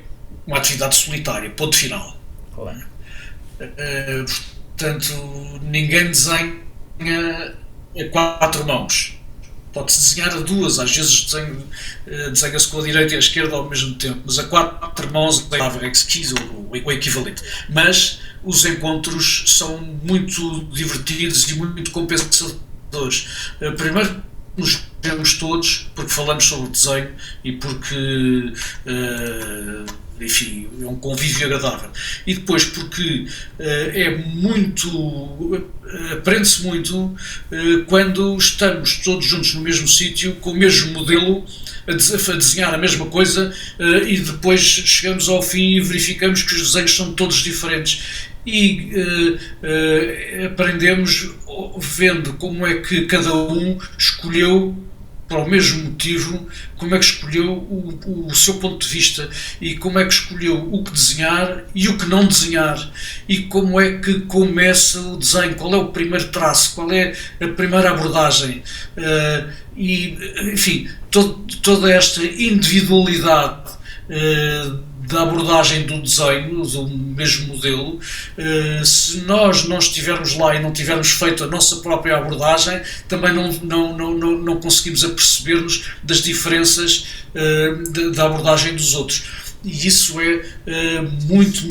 uma atividade solitária, ponto final. Claro. Portanto, ninguém desenha a 4 mãos. Pode-se desenhar a 2, às vezes desenha-se com a direita e a esquerda ao mesmo tempo, mas a 4 mãos é exquisito, o equivalente. Mas os encontros são muito divertidos e muito compensadores. Primeiro, nos vemos todos porque falamos sobre desenho e porque enfim, é um convívio agradável, e depois porque aprende-se muito quando estamos todos juntos no mesmo sítio, com o mesmo modelo, a desenhar a mesma coisa, e depois chegamos ao fim e verificamos que os desenhos são todos diferentes, e aprendemos vendo como é que cada um escolheu, para o mesmo motivo, como é que escolheu o seu ponto de vista, e como é que escolheu o que desenhar e o que não desenhar, e como é que começa o desenho, qual é o primeiro traço, qual é a primeira abordagem, e enfim, toda esta individualidade da abordagem do desenho, do mesmo modelo. Se nós não estivermos lá e não tivermos feito a nossa própria abordagem, também não conseguimos aperceber-nos das diferenças da abordagem dos outros. E isso é muito,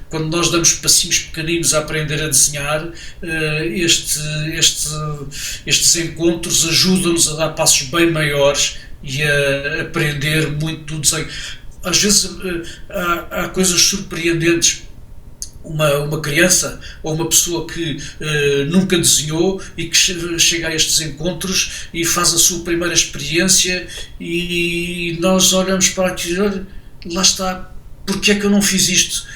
quando nós damos passinhos pequeninos a aprender a desenhar, estes encontros ajudam-nos a dar passos bem maiores e a aprender muito do desenho. Às vezes há coisas surpreendentes. Uma criança ou uma pessoa que nunca desenhou e que chega a estes encontros e faz a sua primeira experiência, e nós olhamos para aquilo, lá está, porque é que eu não fiz isto?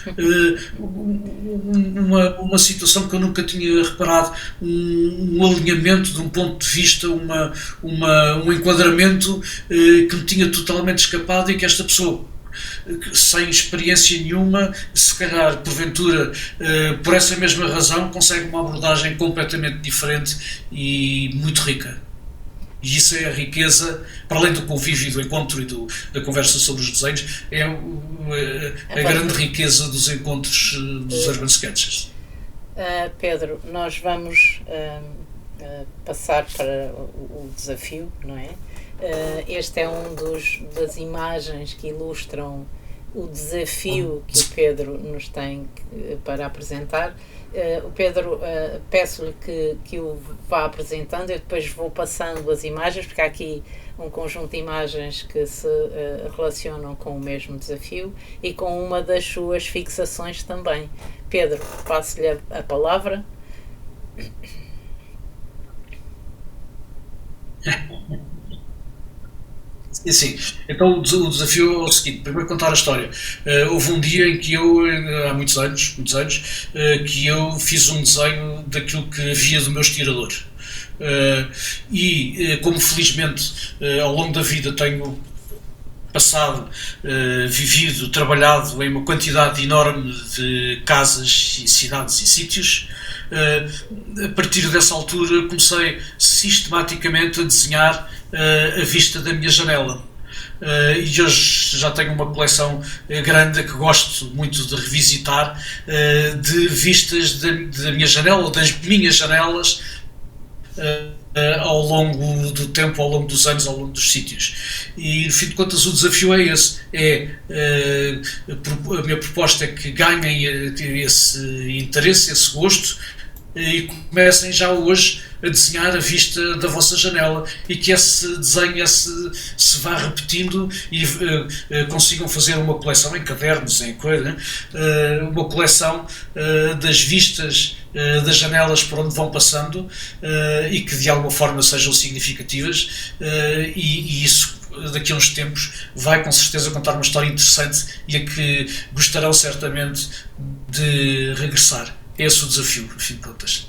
Uma situação que eu nunca tinha reparado, um alinhamento de um ponto de vista, um enquadramento que me tinha totalmente escapado, e que esta pessoa, sem experiência nenhuma, se calhar porventura por essa mesma razão, consegue uma abordagem completamente diferente e muito rica. E isso é a riqueza, para além do convívio, do encontro e da conversa sobre os desenhos, é a grande riqueza dos encontros dos Urban Sketchers. Pedro, nós vamos passar para o desafio, não é? Este é das imagens que ilustram o desafio que o Pedro nos tem para apresentar. O Pedro, peço-lhe que o vá apresentando, eu depois vou passando as imagens, porque há aqui um conjunto de imagens que se relacionam com o mesmo desafio e com uma das suas fixações também. Pedro, passo-lhe a palavra. Sim, então o desafio é o seguinte: primeiro contar a história. Houve um dia em que eu, há muitos anos, que eu fiz um desenho daquilo que havia do meu estirador. E como felizmente ao longo da vida tenho passado, vivido, trabalhado em uma quantidade enorme de casas, cidades e sítios. A partir dessa altura comecei sistematicamente a desenhar a vista da minha janela. E hoje já tenho uma coleção grande que gosto muito de revisitar, de vistas da minha janela ou das minhas janelas, ao longo do tempo, ao longo dos anos, ao longo dos sítios. E, no fim de contas, o desafio é esse. A minha proposta é que ganhem esse interesse, esse gosto, e comecem já hoje a desenhar a vista da vossa janela, e que esse desenho se vá repetindo e consigam fazer uma coleção em cadernos, em coisa, uma coleção das vistas das janelas por onde vão passando, e que de alguma forma sejam significativas, e isso daqui a uns tempos vai com certeza contar uma história interessante e a que gostarão certamente de regressar. Esse é o desafio, no fim de contas.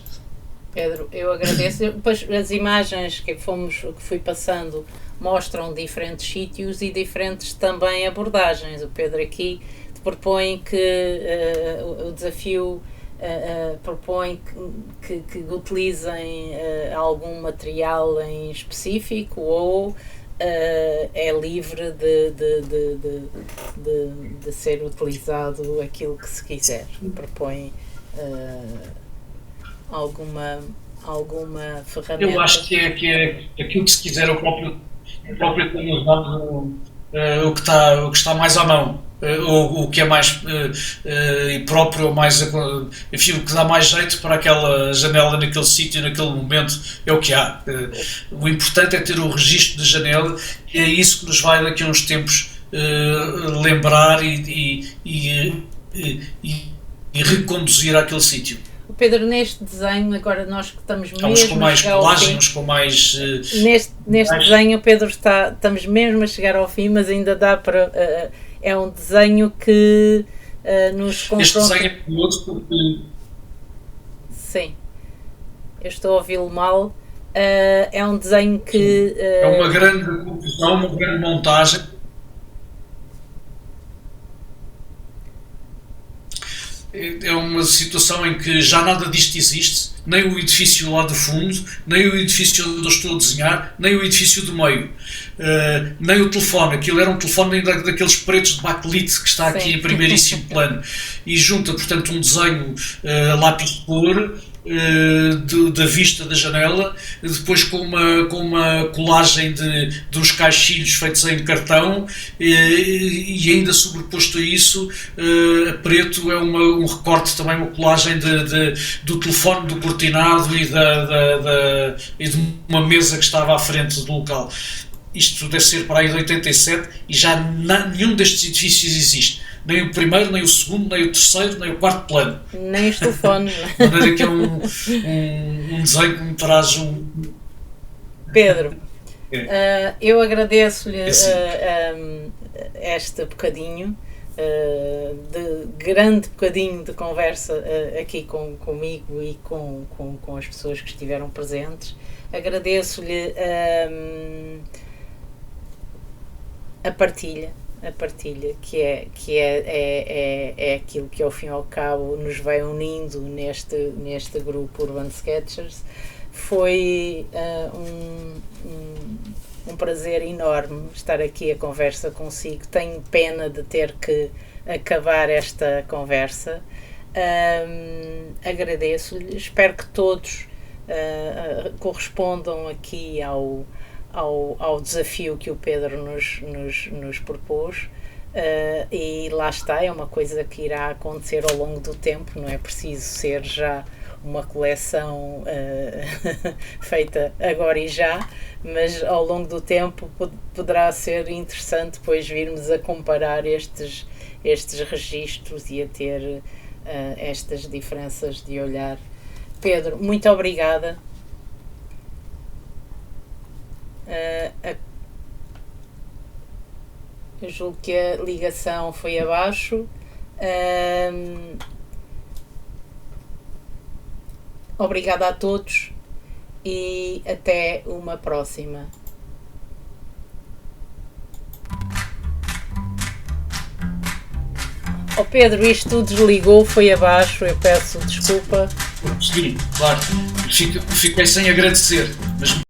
Pedro, eu agradeço. Depois, as imagens que fui passando mostram diferentes sítios e diferentes também abordagens. O Pedro aqui propõe que o desafio propõe que utilizem algum material em específico, ou é livre de ser utilizado aquilo que se quiser. Propõe alguma ferramenta? Eu acho que é aquilo que se quiser, o próprio tem usado o que está mais à mão, ou o que é mais próprio, ou mais, enfim, o que dá mais jeito para aquela janela, naquele sítio, naquele momento, é o que há. O importante é ter o registro de janela, e é isso que nos vai daqui a uns tempos lembrar e reconduzir àquele sítio. Pedro, neste desenho, agora nós que estamos mesmo uns com mais colagem, uns com mais... Neste desenho, Pedro, estamos mesmo a chegar ao fim, mas ainda dá para... é um desenho que nos confronta... Este desenho é curioso porque... Sim, eu estou a ouvi-lo mal. É um desenho que... é uma grande confusão, uma grande montagem. É uma situação em que já nada disto existe, nem o edifício lá do fundo, nem o edifício onde eu estou a desenhar, nem o edifício do meio, nem o telefone. Aquilo era um telefone ainda daqueles pretos de bakelite que está aqui em primeiríssimo plano, e junta, portanto, um desenho lápis de cor, da vista da janela, depois com uma colagem de uns caixilhos feitos em cartão, e ainda sobreposto a isso, preto, é um recorte também, uma colagem do telefone, do cortinado e de uma mesa que estava à frente do local. Isto deve ser para aí de 87, e já nenhum destes edifícios existe. Nem o primeiro, nem o segundo, nem o terceiro, nem o quarto plano. Nem os telefones. De maneira que é um desenho que me traz Pedro, eu agradeço-lhe este bocadinho, grande bocadinho de conversa aqui comigo e com as pessoas que estiveram presentes. Agradeço-lhe a partilha, que é aquilo que ao fim e ao cabo nos vai unindo neste grupo Urban Sketchers. Foi um prazer enorme estar aqui a conversa consigo. Tenho pena de ter que acabar esta conversa. Agradeço-lhe, espero que todos correspondam aqui ao desafio que o Pedro nos propôs, e lá está, é uma coisa que irá acontecer ao longo do tempo, não é preciso ser já uma coleção feita agora e já, mas ao longo do tempo poderá ser interessante depois virmos a comparar estes registros e a ter estas diferenças de olhar. Pedro, muito obrigada. Eu julgo que a ligação foi abaixo. Obrigada a todos e até uma próxima. Oh Pedro, isto desligou, foi abaixo, eu peço desculpa. Sim, claro. Fiquei sem agradecer, mas